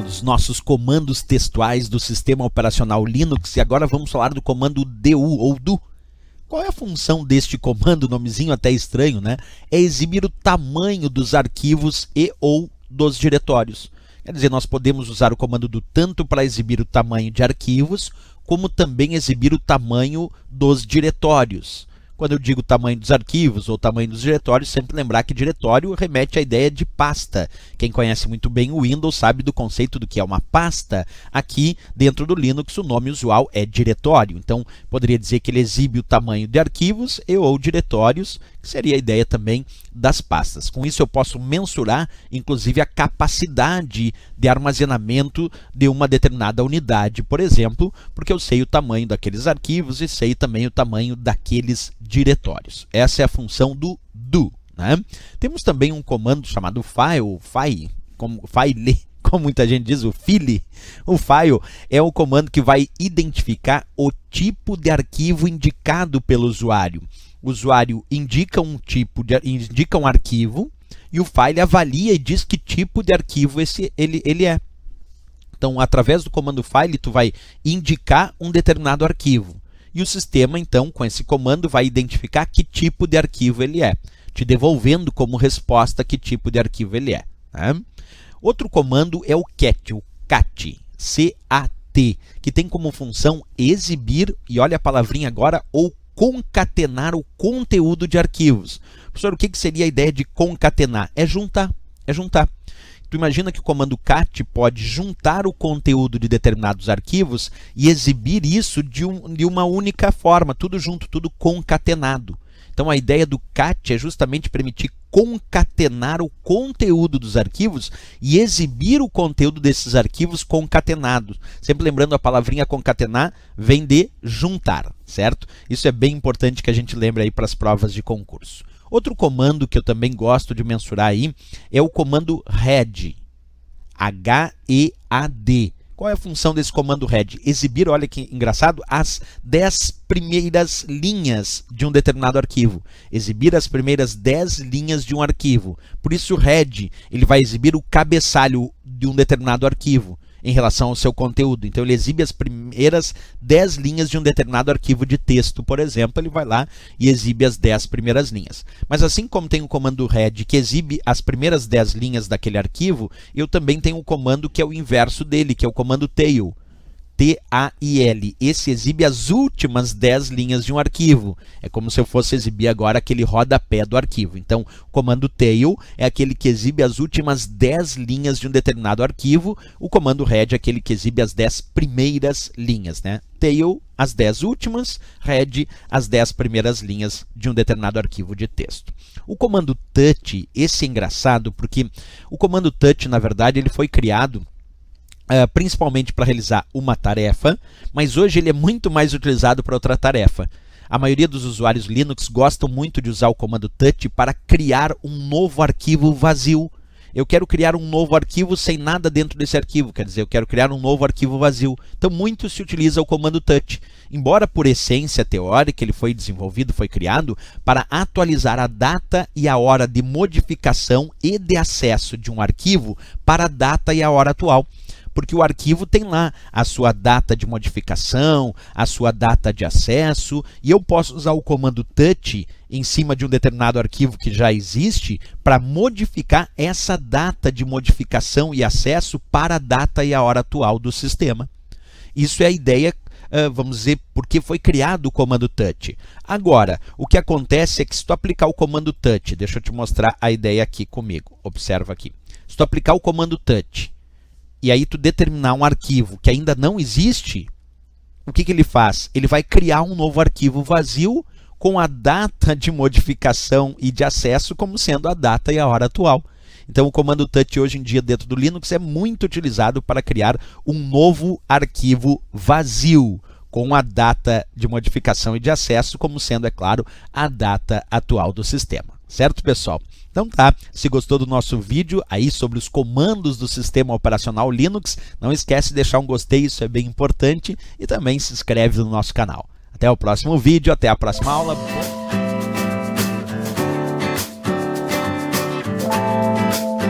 os nossos comandos textuais do sistema operacional Linux e agora vamos falar do comando du ou do. Qual é a função deste comando, nomezinho até estranho, né? É exibir o tamanho dos arquivos e ou dos diretórios. Quer dizer, nós podemos usar o comando do tanto para exibir o tamanho de arquivos, como também exibir o tamanho dos diretórios. Quando eu digo tamanho dos arquivos ou tamanho dos diretórios, sempre lembrar que diretório remete à ideia de pasta. Quem conhece muito bem o Windows sabe do conceito do que é uma pasta. Aqui, dentro do Linux, o nome usual é diretório. Então, poderia dizer que ele exibe o tamanho de arquivos e ou diretórios, que seria a ideia também das pastas. Com isso, eu posso mensurar, inclusive, a capacidade de armazenamento de uma determinada unidade, por exemplo, porque eu sei o tamanho daqueles arquivos e sei também o tamanho daqueles diretórios. Essa é a função do do, né? Temos também um comando chamado file, como muita gente diz, o file. O file é o comando que vai identificar o tipo de arquivo indicado pelo usuário. O usuário indica um arquivo e o file avalia e diz que tipo de arquivo ele é. Então, através do comando file, tu vai indicar um determinado arquivo. E o sistema, então, com esse comando, vai identificar que tipo de arquivo ele é, te devolvendo como resposta que tipo de arquivo ele é. Né? Outro comando é o cat, C-A-T, que tem como função exibir, e olha a palavrinha agora, ou concatenar o conteúdo de arquivos. Professor, o que seria a ideia de concatenar? É juntar. Tu imagina que o comando cat pode juntar o conteúdo de determinados arquivos e exibir isso de uma única forma, tudo junto, tudo concatenado. Então a ideia do cat é justamente permitir concatenar o conteúdo dos arquivos e exibir o conteúdo desses arquivos concatenados. Sempre lembrando, a palavrinha concatenar vem de juntar, certo? Isso é bem importante que a gente lembre aí para as provas de concurso. Outro comando que eu também gosto de mensurar aí é o comando head, H-E-A-D. Qual é a função desse comando head? Exibir, olha que engraçado, as 10 primeiras linhas de um determinado arquivo. Exibir as primeiras 10 linhas de um arquivo. Por isso o head ele vai exibir o cabeçalho de um determinado arquivo em relação ao seu conteúdo. Então ele exibe as primeiras 10 linhas de um determinado arquivo de texto, por exemplo, ele vai lá e exibe as 10 primeiras linhas. Mas assim como tem o comando head que exibe as primeiras 10 linhas daquele arquivo, eu também tenho um comando que é o inverso dele, que é o comando tail, T-A-I-L. Esse exibe as últimas 10 linhas de um arquivo. É como se eu fosse exibir agora aquele rodapé do arquivo. Então, o comando tail é aquele que exibe as últimas 10 linhas de um determinado arquivo. O comando head é aquele que exibe as 10 primeiras linhas, né? Tail, as 10 últimas, head, as 10 primeiras linhas de um determinado arquivo de texto. O comando touch, esse é engraçado porque o comando touch, na verdade, ele foi criado principalmente para realizar uma tarefa, mas hoje ele é muito mais utilizado para outra tarefa. A maioria dos usuários Linux gostam muito de usar o comando touch para criar um novo arquivo vazio. Eu quero criar um novo arquivo sem nada dentro desse arquivo, quer dizer, eu quero criar um novo arquivo vazio. Então, muito se utiliza o comando touch. Embora por essência teórica ele foi desenvolvido, foi criado para atualizar a data e a hora de modificação e de acesso de um arquivo para a data e a hora atual. Porque o arquivo tem lá a sua data de modificação, a sua data de acesso, e eu posso usar o comando touch em cima de um determinado arquivo que já existe para modificar essa data de modificação e acesso para a data e a hora atual do sistema. Isso é a ideia, vamos dizer, porque foi criado o comando touch. Agora, o que acontece é que se tu aplicar o comando touch, deixa eu te mostrar a ideia aqui comigo, observa aqui. Se tu aplicar o comando touch, e aí tu determinar um arquivo que ainda não existe, o que ele faz? Ele vai criar um novo arquivo vazio com a data de modificação e de acesso como sendo a data e a hora atual. Então o comando touch hoje em dia dentro do Linux é muito utilizado para criar um novo arquivo vazio com a data de modificação e de acesso como sendo, é claro, a data atual do sistema. Certo, pessoal? Então tá, se gostou do nosso vídeo aí sobre os comandos do sistema operacional Linux, não esquece de deixar um gostei, isso é bem importante, e também se inscreve no nosso canal. Até o próximo vídeo, até a próxima aula.